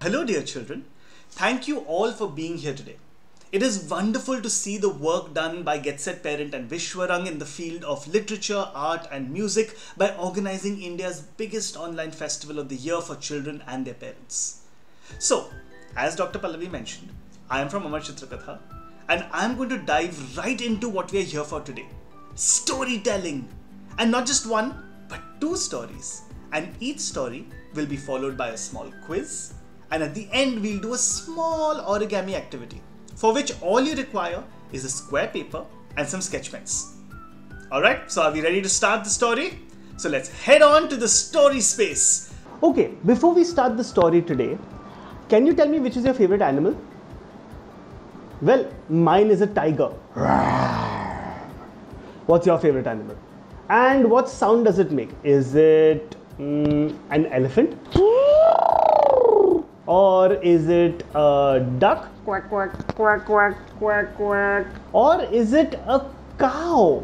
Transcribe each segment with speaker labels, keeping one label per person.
Speaker 1: Hello dear children, thank you all for being here today. It is wonderful to see the work done by Get Set Parent and Vishwarang in the field of literature, art and music by organizing India's biggest online festival of the year for children and their parents. So, as Dr. Pallavi mentioned, I am from Amar Chitra Katha and I am going to dive right into what we are here for today. Storytelling! And not just one, but two stories. And each story will be followed by a small quiz. And at the end, we'll do a small origami activity for which all you require is a square paper and some sketch pens. Alright, so are we ready to start the story? So let's head on to the story space.
Speaker 2: Okay, before we start the story today, can you tell me which is your favorite animal? Well, mine is a tiger. What's your favorite animal? And what sound does it make? Is it an elephant? Or is it a duck?
Speaker 3: Quack, quack, quack, quack, quack, quack.
Speaker 2: Or is it a cow?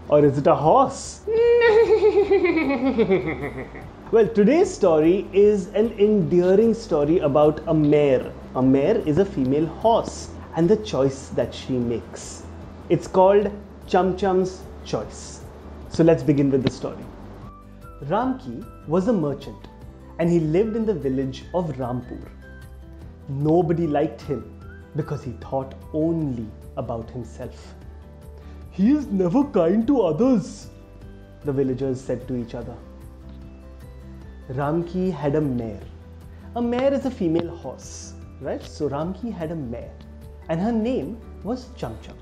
Speaker 2: Or is it a horse? Well, today's story is an endearing story about a mare. A mare is a female horse and the choice that she makes. It's called Chum Chum's Choice. So let's begin with the story. Ramki was a merchant and he lived in the village of Rampur. Nobody liked him because he thought only about himself. He is never kind to others, the villagers said to each other. Ramki had a mare. A mare is a female horse, right? So Ramki had a mare and her name was Chum Chum.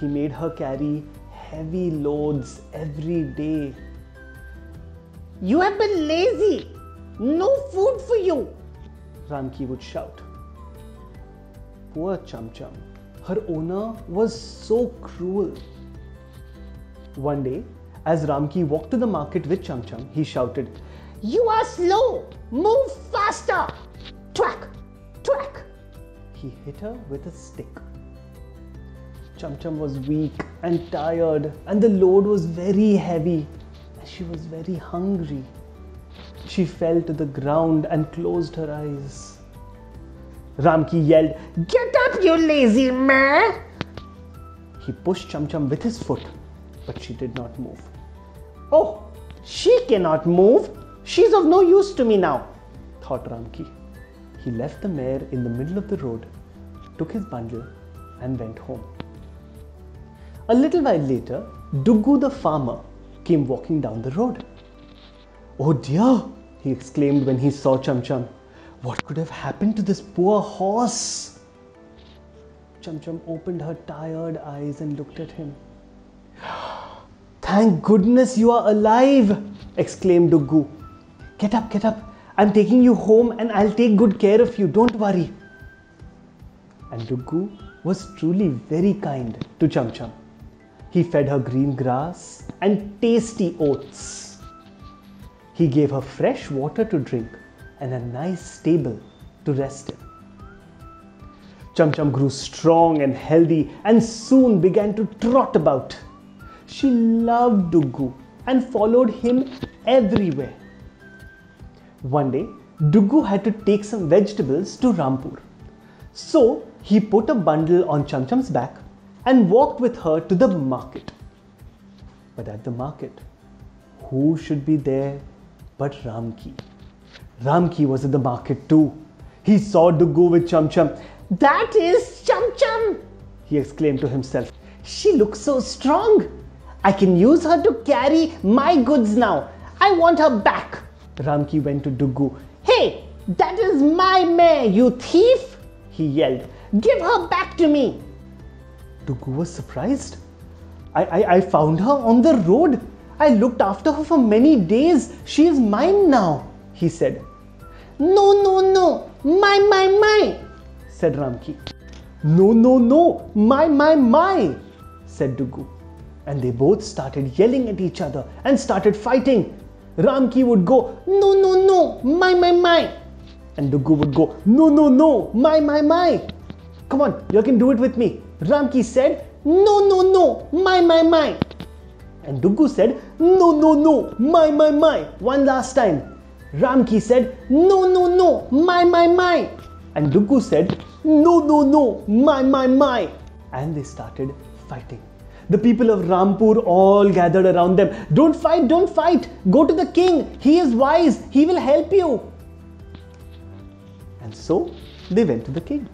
Speaker 2: He made her carry heavy loads every day.
Speaker 3: You have been lazy. No food for you.
Speaker 2: Ramki would shout. Poor Chum Chum. Her owner was so cruel. One day, as Ramki walked to the market with Chum Chum, he shouted,
Speaker 3: You are slow. Move faster. Twack, twack.
Speaker 2: He hit her with a stick. Chum Chum was weak and tired and the load was very heavy. She was very hungry. She fell to the ground and closed her eyes. Ramki yelled,
Speaker 3: Get up, you lazy mare.
Speaker 2: He pushed Chum Chum with his foot, but she did not move.
Speaker 3: Oh, she cannot move. She's of no use to me now,
Speaker 2: thought Ramki. He left the mare in the middle of the road, took his bundle and went home. A little while later, Duggu the farmer came walking down the road. Oh dear, he exclaimed when he saw Chum Chum. What could have happened to this poor horse? Chum Chum opened her tired eyes and looked at him. Thank goodness you are alive, exclaimed Duggu. Get up, get up. I'm taking you home and I'll take good care of you. Don't worry. And Duggu was truly very kind to Chum Chum. He fed her green grass and tasty oats. He gave her fresh water to drink and a nice stable to rest in. Chum Chum grew strong and healthy and soon began to trot about. She loved Duggu and followed him everywhere. One day, Duggu had to take some vegetables to Rampur. So, he put a bundle on Chum Chum's back and walked with her to the market. But at the market, who should be there but Ramki? Ramki was at the market too. He saw Duggu with Chum Chum.
Speaker 3: That is Chum Chum,
Speaker 2: he exclaimed to himself.
Speaker 3: She looks so strong. I can use her to carry my goods now. I want her back.
Speaker 2: Ramki went to Duggu.
Speaker 3: Hey, that is my mare, you thief, he yelled. Give her back to me.
Speaker 2: Duggu was surprised. I found her on the road. I looked after her for many days. She is mine now, he said.
Speaker 3: No, no, no. My,
Speaker 2: said Ramki. No, no, no. My, said Duggu. And they both started yelling at each other and started fighting. Ramki would go,
Speaker 3: No, no, no. My.
Speaker 2: And Duggu would go, No, no, no. My. Come on, you can do it with me. Ramki said,
Speaker 3: No, no, no. My.
Speaker 2: And Duggu said, "No, no, no, my, one last time." Ramki said, "No, no, no, my. And Duggu said, "No, no, no, my. And they started fighting. The people of Rampur all gathered around them. "Don't fight, don't fight. Go to the king. He is wise. He will help you." And so they went to the king.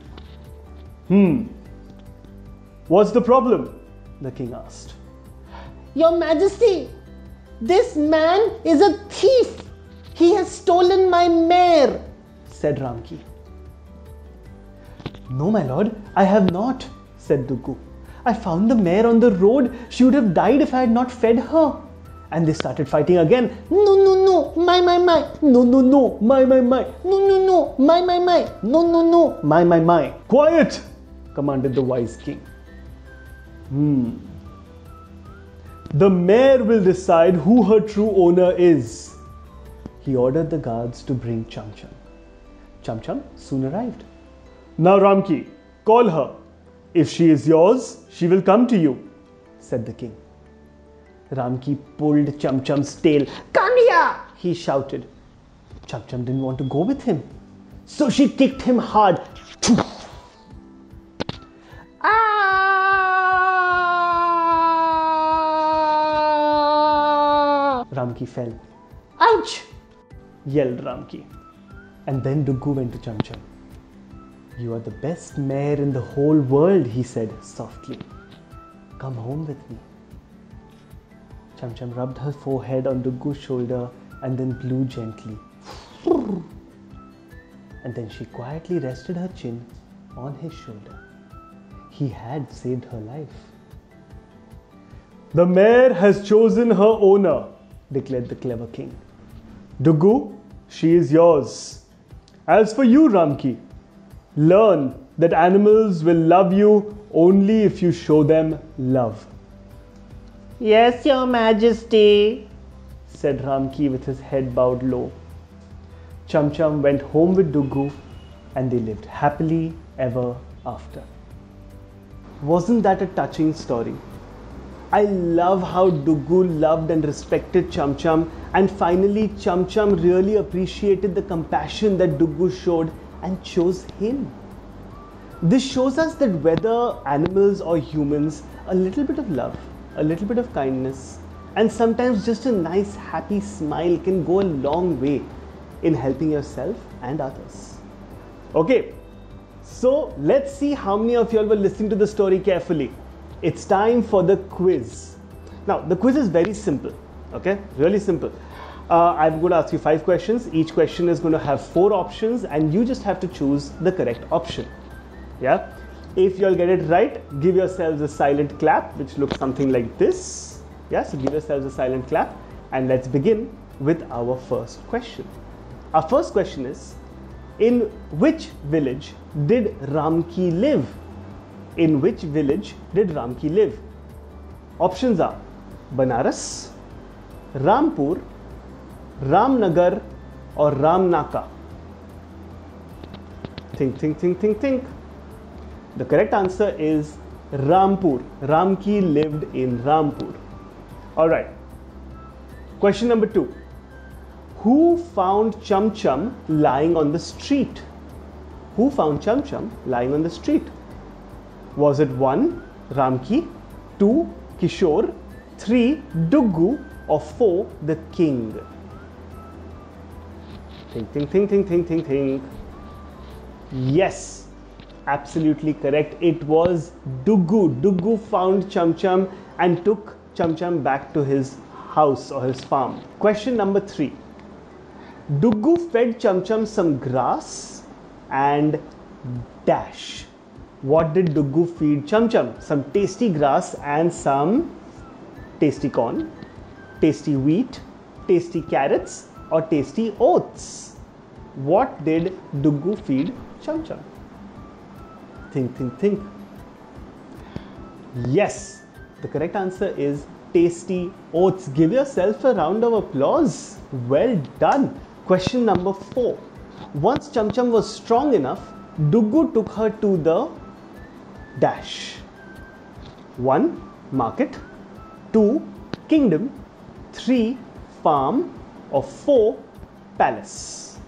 Speaker 2: "What's the problem?" the king asked.
Speaker 3: "Your Majesty, this man is a thief. He has stolen my mare,"
Speaker 2: said Ramki. "No, my lord, I have not," said Duggu. "I found the mare on the road. She would have died if I had not fed her." And they started fighting again.
Speaker 3: "No, no, no, my.
Speaker 2: "No, no, no, my.
Speaker 3: No, no, no, my. No, no, no, my.
Speaker 2: "Quiet!" commanded the wise king. "The mare will decide who her true owner is." He ordered the guards to bring Chum Chum. Chum Chum soon arrived. "Now, Ramki, call her. If she is yours, she will come to you," said the king. Ramki pulled Chum Chum's tail.
Speaker 3: "Come here,"
Speaker 2: he shouted. Chum Chum didn't want to go with him, so she kicked him hard. Ramki fell.
Speaker 3: "Ouch!"
Speaker 2: yelled Ramki. And then Duggu went to Chum Chum. "You are the best mare in the whole world," he said softly. "Come home with me." Chum Chum rubbed her forehead on Duggu's shoulder and then blew gently. And then she quietly rested her chin on his shoulder. He had saved her life. "The mare has chosen her owner," declared the clever king. "Duggu, she is yours. As for you, Ramki, learn that animals will love you only if you show them love."
Speaker 3: "Yes, Your Majesty,"
Speaker 2: said Ramki with his head bowed low. Chum Chum went home with Duggu and they lived happily ever after. Wasn't that a touching story? I love how Duggu loved and respected Chum Chum, and finally Chum Chum really appreciated the compassion that Duggu showed and chose him. This shows us that whether animals or humans, a little bit of love, a little bit of kindness, and sometimes just a nice happy smile can go a long way in helping yourself and others. Okay, so let's see how many of you all were listening to the story carefully. It's time for the quiz. Now, the quiz is very simple, okay? Really simple. I'm going to ask you 5 questions. Each question is going to have 4 options and you just have to choose the correct option. Yeah? If you all get it right, give yourselves a silent clap, which looks something like this. Yeah, so give yourselves a silent clap and let's begin with our first question. Our first question is, in which village did Ramki live? In which village did Ramki live? Options are Banaras, Rampur, Ramnagar or Ramnaka. Think. The correct answer is Rampur. Ramki lived in Rampur. Alright. Question number 2. Who found Chum Chum lying on the street? Who found Chum Chum lying on the street? Was it 1. Ramki, 2. Kishore, 3. Duggu or 4. the king? Think. Yes, absolutely correct. It was Duggu. Duggu found Chum Chum and took Chum Chum back to his house or his farm. Question number 3. Duggu fed Chum Chum some grass and dash. What did Duggu feed Chum Chum? Some tasty grass and some tasty corn, tasty wheat, tasty carrots or tasty oats. What did Duggu feed Chum Chum? Think. Yes, the correct answer is tasty oats. Give yourself a round of applause. Well done. Question number 4. Once Chum Chum was strong enough, Duggu took her to the dash. 1. Market, 2. kingdom, 3 farm, or 4 palace?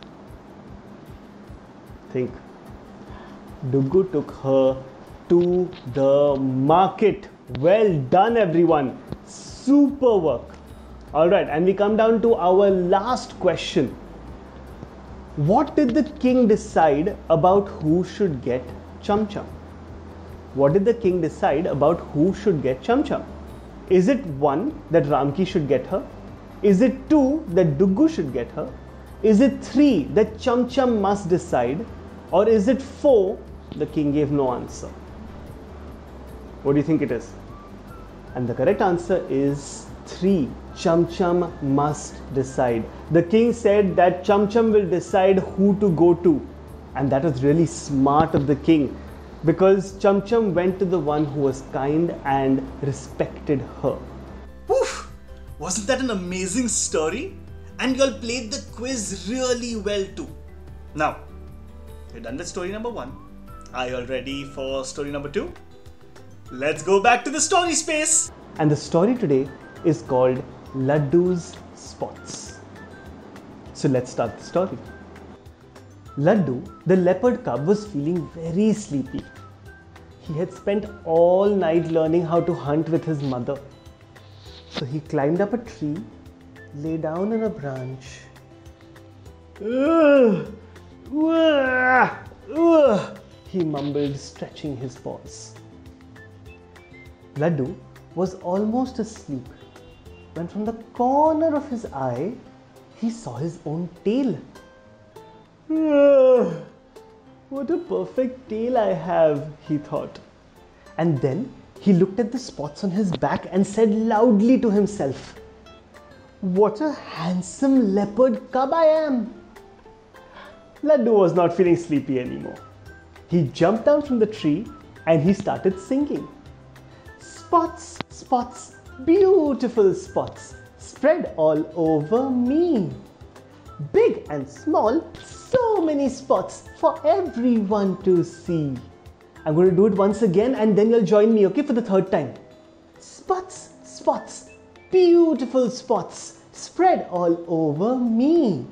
Speaker 2: Think. Duggu took her to the market. Well done, everyone. Super work. Alright, and we come down to our last question. What did the king decide about who should get Chum Chum? What did the king decide about who should get Chum Chum? Is it 1 that Ramki should get her? Is it 2 that Duggu should get her? Is it 3 that Chum Chum must decide? Or is it 4 the king gave no answer? What do you think it is? And the correct answer is 3. Chum Chum must decide. The king said that Chum Chum will decide who to go to. And that was really smart of the king, because Chum Chum went to the one who was kind and respected her.
Speaker 1: Woof! Wasn't that an amazing story? And y'all played the quiz really well too. Now, you're done with story number 1. Are you all ready for story number 2? Let's go back to the story space.
Speaker 2: And the story today is called Laddu's Spots. So let's start the story. Laddu, the leopard cub, was feeling very sleepy. He had spent all night learning how to hunt with his mother. So he climbed up a tree, lay down on a branch. He mumbled, stretching his paws. Laddu was almost asleep when from the corner of his eye, he saw his own tail. What a perfect tail I have, he thought. And then he looked at the spots on his back and said loudly to himself, "What a handsome leopard cub I am." Laddu was not feeling sleepy anymore. He jumped down from the tree and he started singing. Spots, spots, beautiful spots, spread all over me. Big and small, so many spots for everyone to see. I'm going to do it once again and then you'll join me, okay, for the 3rd time. Spots, spots, beautiful spots, spread all over me.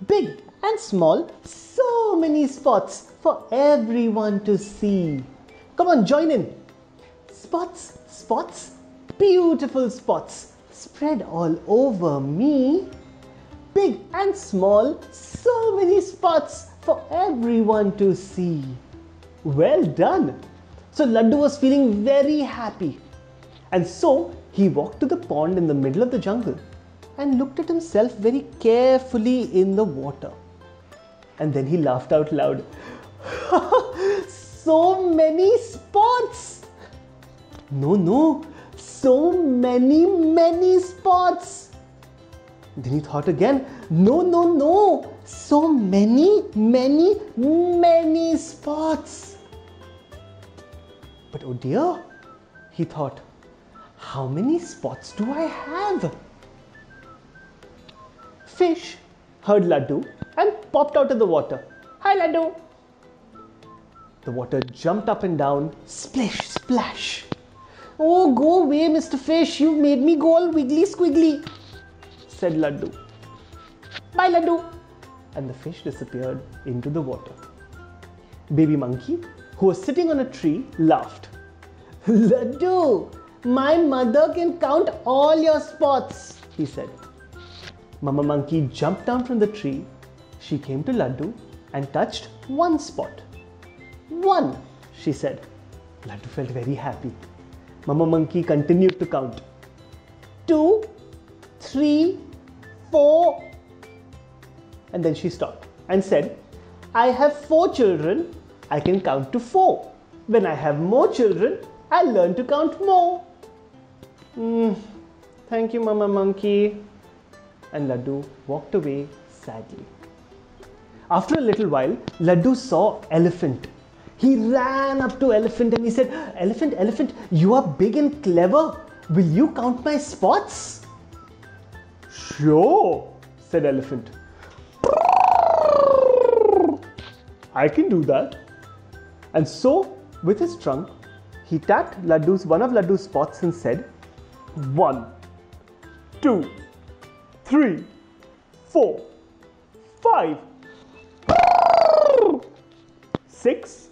Speaker 2: Big and small, so many spots for everyone to see. Come on, join in. Spots, spots, beautiful spots, spread all over me. Big and small, so many spots for everyone to see. Well done. So Laddu was feeling very happy. And so he walked to the pond in the middle of the jungle and looked at himself very carefully in the water. And then he laughed out loud. So many spots! No, so many spots! Then he thought again, no, so many spots. But oh dear, he thought, how many spots do I have? Fish heard Laddu and popped out of the water. Hi Laddu! The water jumped up and down, splish, splash. Oh, go away, Mr. Fish, you've made me go all wiggly squiggly, said Laddu. Bye, Laddu. And the fish disappeared into the water. Baby monkey, who was sitting on a tree, laughed. Laddu, my mother can count all your spots, he said. Mama monkey jumped down from the tree. She came to Laddu and touched 1 spot. 1, she said. Laddu felt very happy. Mama monkey continued to count. 2, 3, 4. And then she stopped and said, I have 4 children. I can count to 4. When I have more children, I'll learn to count more. Thank you, Mama monkey. And Laddu walked away sadly. After a little while, Laddu saw Elephant. He ran up to Elephant and he said, Elephant, Elephant, you are big and clever. Will you count my spots? Sure, said Elephant. I can do that. And so, with his trunk, he tapped one of Laddu's spots and said, 1. 2, 3, 4, 5, 6,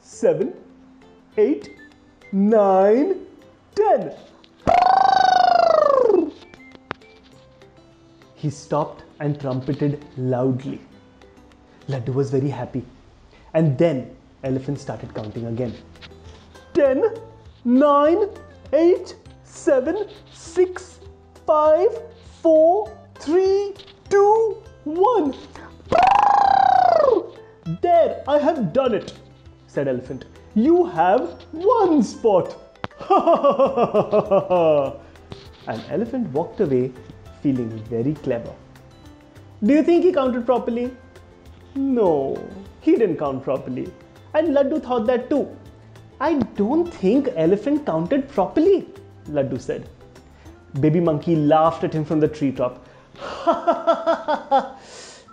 Speaker 2: 7, 8, 9, 10. He stopped and trumpeted loudly. Laddu was very happy. And then Elephant started counting again. 10, 9, 8, 7, 6, 5, 4, 3, 2, 1. There, I have done it, said Elephant. You have 1 spot. And Elephant walked away feeling very clever. Do you think he counted properly? No, he didn't count properly. And Laddu thought that too. I don't think Elephant counted properly, Laddu said. Baby Monkey laughed at him from the treetop.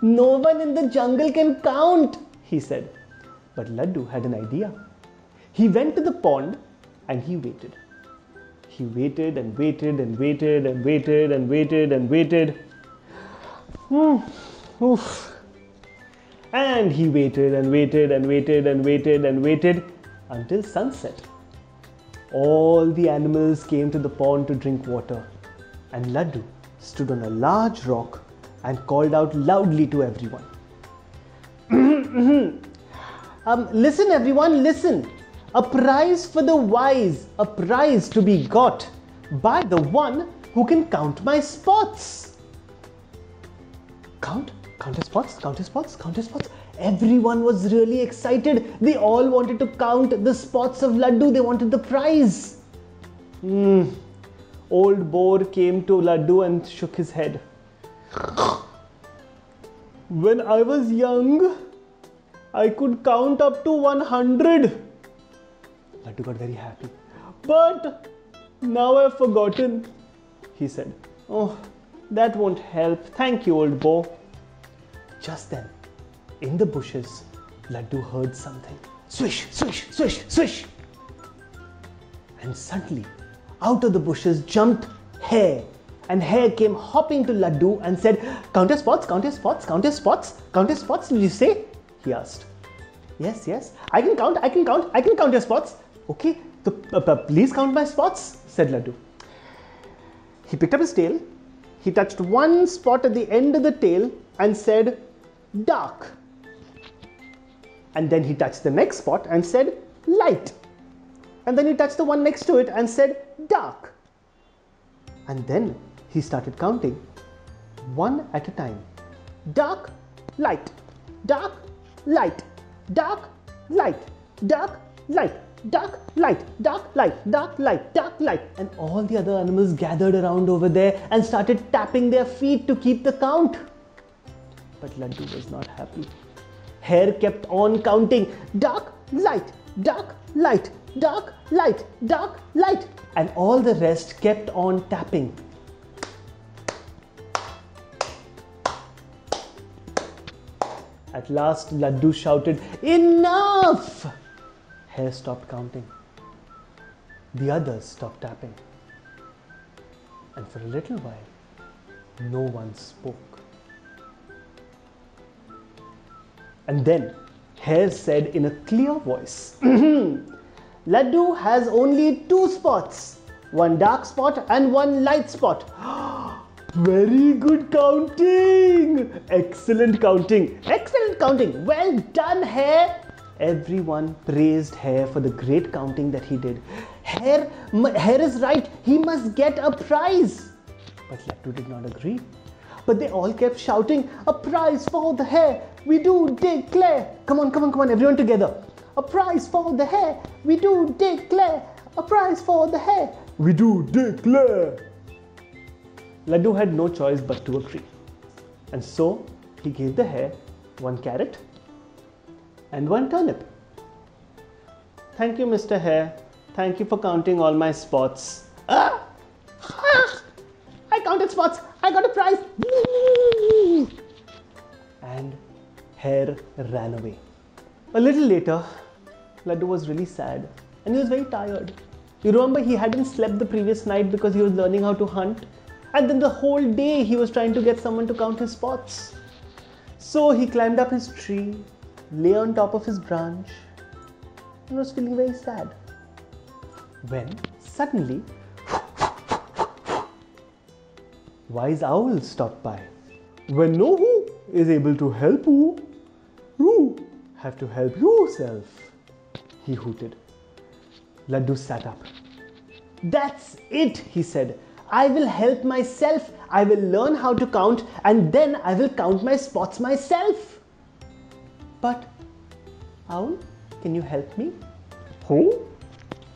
Speaker 3: No one in the jungle can count,
Speaker 2: he said. But Laddu had an idea. He went to the pond and he waited. He waited and waited and waited and waited and waited and waited. Oof. And he waited and waited and waited and waited and waited until sunset. All the animals came to the pond to drink water, and Laddu stood on a large rock and called out loudly to everyone.
Speaker 3: Listen everyone, listen. A prize for the wise, a prize to be got by the one who can count my spots.
Speaker 2: Count his spots, count his spots, count his spots.
Speaker 3: Everyone was really excited. They all wanted to count the spots of Laddu. They wanted the prize.
Speaker 2: Old Boar came to Laddu and shook his head. When I was young, I could count up to 100. Laddu got very happy. But now I've forgotten, he said. Oh, that won't help. Thank you, Old Boar. Just then, in the bushes, Laddu heard something. Swish, swish, swish, swish. And suddenly, out of the bushes jumped Hare. And Hare came hopping to Laddu and said, Count your spots, count your spots, count your spots, count your spots, did you say? He asked. Yes, yes, I can count your spots. Okay, please count my spots, said Laddu. He picked up his tail, he touched one spot at the end of the tail and said, Dark. And then he touched the next spot and said, Light. And then he touched the one next to it and said, Dark. And then he started counting, one at a time. Dark, light, dark, light, dark, light, dark, light, dark, light, dark, light, dark, light, dark, light. And all the other animals gathered around over there and started tapping their feet to keep the count. But Laddu was not happy. Hare kept on counting, dark, light, dark, light, dark, light, dark, light. And all the rest kept on tapping. At last, Laddu shouted, Enough! Hare stopped counting. The others stopped tapping. And for a little while, no one spoke. And then, Hare said in a clear voice, Laddu has only 2 spots, one dark spot and one light spot. Very good counting! Excellent counting! Excellent counting! Well done, Hare! Everyone praised Hare for the great counting that he did. Hare is right. He must get a prize. But Laddu did not agree. But they all kept shouting, a prize for the hare. We do declare. Come on, everyone together. A prize for the hare. We do declare. A prize for the hare. We do declare. Laddu had no choice but to agree. And so he gave the hare 1 carrot and 1 turnip. Thank you, Mr. Hare. Thank you for counting all my spots. I counted spots. I got a prize. And Hare ran away. A little later, Laddu was really sad and he was very tired. You remember he hadn't slept the previous night because he was learning how to hunt.
Speaker 3: And then the whole day he was trying to get someone to count his spots. So he climbed up his tree, lay on top of his branch, and was feeling very sad. When suddenly, Wise Owl stopped by. When no who is able to help who, you have to help yourself, he hooted. Laddu sat up. That's it, he said. I will help myself. I will learn how to count and then I will count my spots myself. But, Owl, can you help me?
Speaker 2: Oh,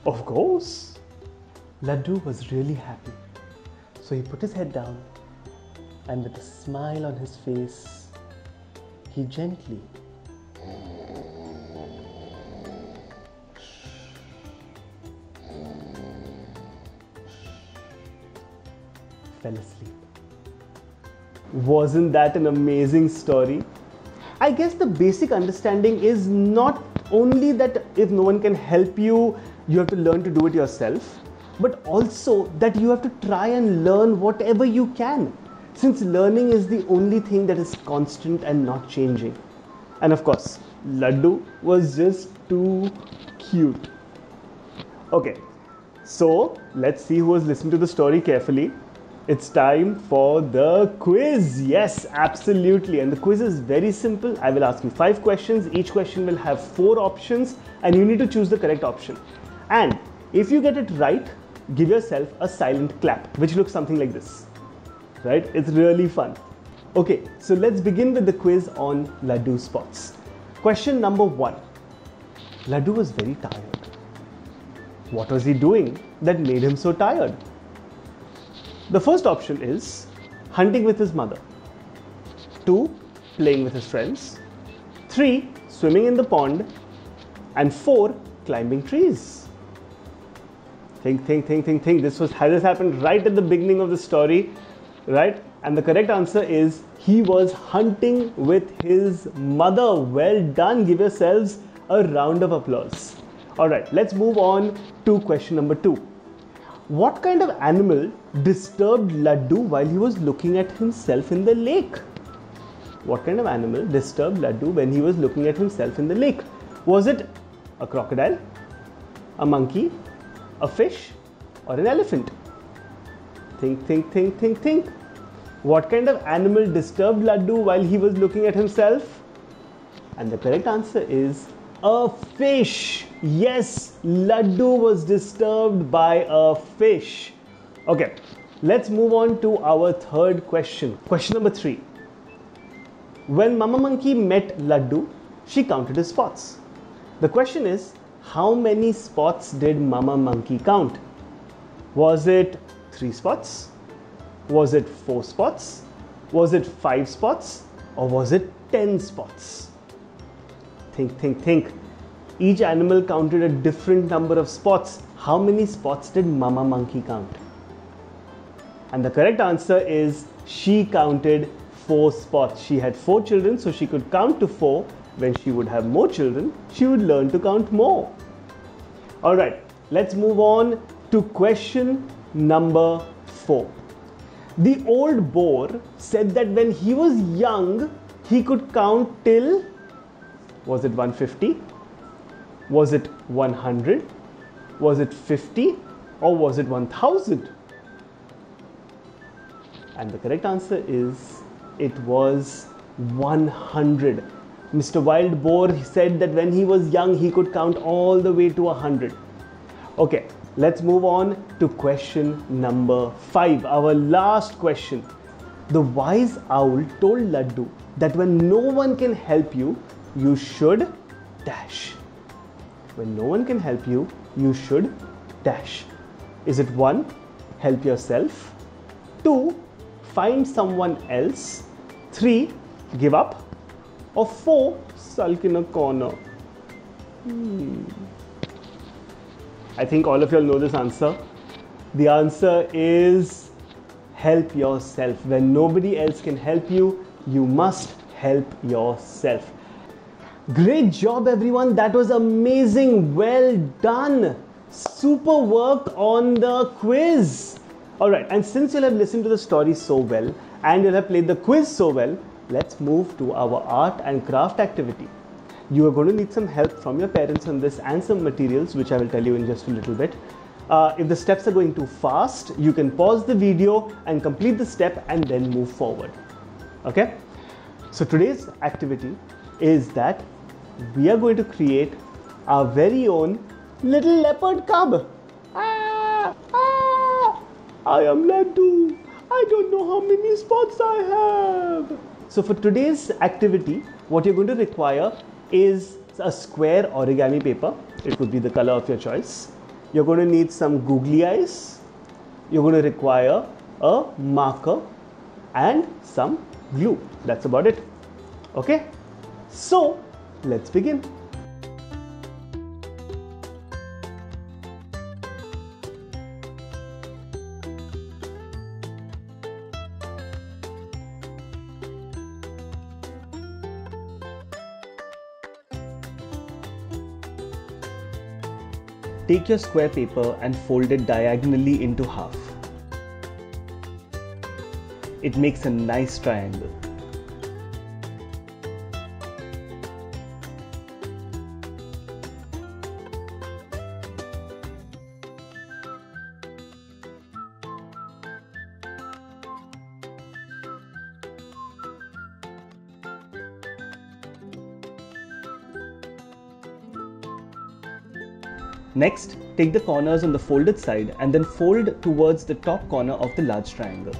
Speaker 2: of course.
Speaker 3: Laddu was really happy. So he put his head down and with a smile on his face, he gently fell asleep.
Speaker 2: Wasn't that an amazing story?
Speaker 3: I guess the basic understanding is not only that if no one can help you, you have to learn to do it yourself, but also that you have to try and learn whatever you can, since learning is the only thing that is constant and not changing.
Speaker 2: And of course, Laddu was just too cute. Okay, so let's see who has listened to the story carefully. It's time for the quiz. Yes, absolutely. And the quiz is very simple. I will ask you 5 questions. Each question will have 4 options and you need to choose the correct option. And if you get it right, give yourself a silent clap, which looks something like this. Right? It's really fun. Okay, so let's begin with the quiz on Laddu spots. Question number 1. Laddu was very tired. What was he doing that made him so tired? The first option is hunting with his mother. 2. Playing with his friends. 3. Swimming in the pond. And 4. Climbing trees. Think. This happened right at the beginning of the story, right? And the correct answer is he was hunting with his mother. Well done. Give yourselves a round of applause. Alright, let's move on to question number 2. What kind of animal disturbed Laddu while he was looking at himself in the lake? What kind of animal disturbed Laddu when he was looking at himself in the lake? Was it a crocodile, a monkey, a fish, or an elephant? Think. What kind of animal disturbed Laddu while he was looking at himself? And the correct answer is a fish. Yes, Laddu was disturbed by a fish. Okay, let's move on to our third question. Question number 3. When Mama Monkey met Laddu, she counted his spots. The question is, how many spots did Mama Monkey count? Was it 3 spots? Was it 4 spots? Was it 5 spots? Or was it 10 spots? Think. Each animal counted a different number of spots. How many spots did Mama Monkey count? And the correct answer is she counted 4 spots. She had 4 children, so she could count to 4. When she would have more children, she would learn to count more. Alright, let's move on to question number 4. The old boar said that when he was young, he could count till, was it 150? Was it 100? Was it 50? Or was it 1000? And the correct answer is it was 100. Mr. Wild Boar said that when he was young, he could count all the way to 100. Okay, let's move on to question number 5, our last question. The wise owl told Laddu that when no one can help you, you should dash. When no one can help you, you should dash. Is it 1, help yourself? 2, find someone else? 3, give up? Or 4, sulk in a corner? I think all of you all know this answer. The answer is help yourself. When nobody else can help you, you must help yourself. Great job everyone, that was amazing, well done. Super work on the quiz. Alright, and since you'll have listened to the story so well and you'll have played the quiz so well, let's move to our art and craft activity. You are going to need some help from your parents on this and some materials, which I will tell you in just a little bit. If the steps are going too fast, you can pause the video and complete the step and then move forward. Okay? So today's activity is that we are going to create our very own little leopard cub. I am Laddu. I don't know how many spots I have. So for today's activity, what you're going to require is a square origami paper. It could be the color of your choice. You're going to need some googly eyes. You're going to require a marker and some glue. That's about it. Okay? So let's begin. Take your square paper and fold it diagonally into half. It makes a nice triangle. Next, take the corners on the folded side and then fold towards the top corner of the large triangle.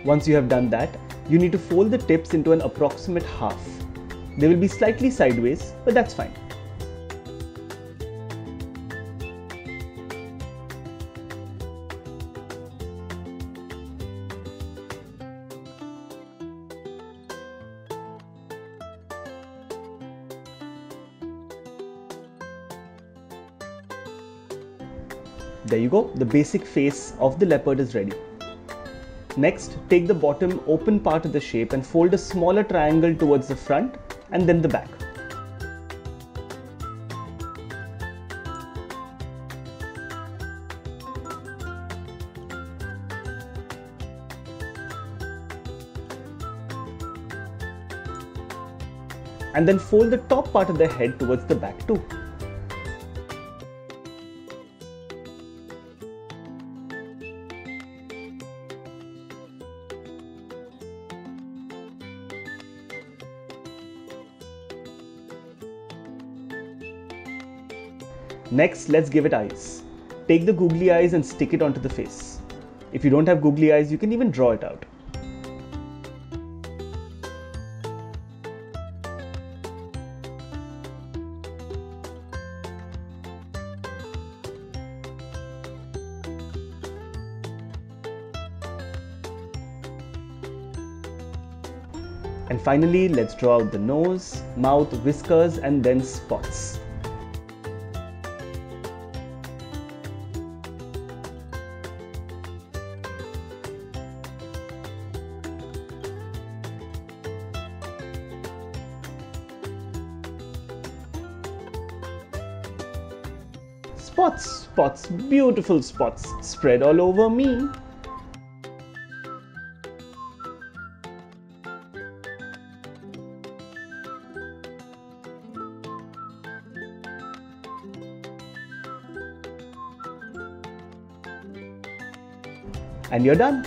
Speaker 2: Once you have done that, you need to fold the tips into an approximate half. They will be slightly sideways, but that's fine. There you go, the basic face of the leopard is ready. Next, take the bottom open part of the shape and fold a smaller triangle towards the front and then the back. And then fold the top part of the head towards the back too. Next, let's give it eyes. Take the googly eyes and stick it onto the face. If you don't have googly eyes, you can even draw it out. And finally, let's draw out the nose, mouth, whiskers, and then spots. Spots, spots, beautiful spots spread all over me. And you're done.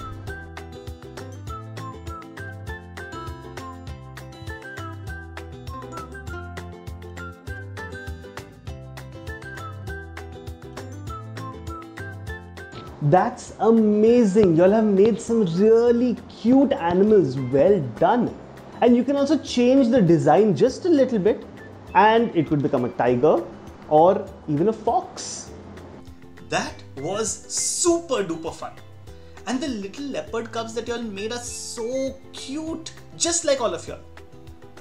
Speaker 2: That's amazing. Y'all have made some really cute animals. Well done. And you can also change the design just a little bit and it could become a tiger or even a fox.
Speaker 1: That was super duper fun. And the little leopard cubs that y'all made are so cute, just like all of y'all.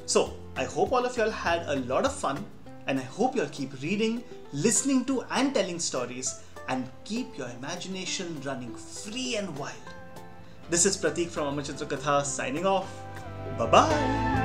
Speaker 1: So, I hope all of y'all had a lot of fun, and I hope y'all keep reading, listening to and telling stories, and keep your imagination running free and wild. This is Prateek from Amar Chitra Katha signing off. Bye-bye.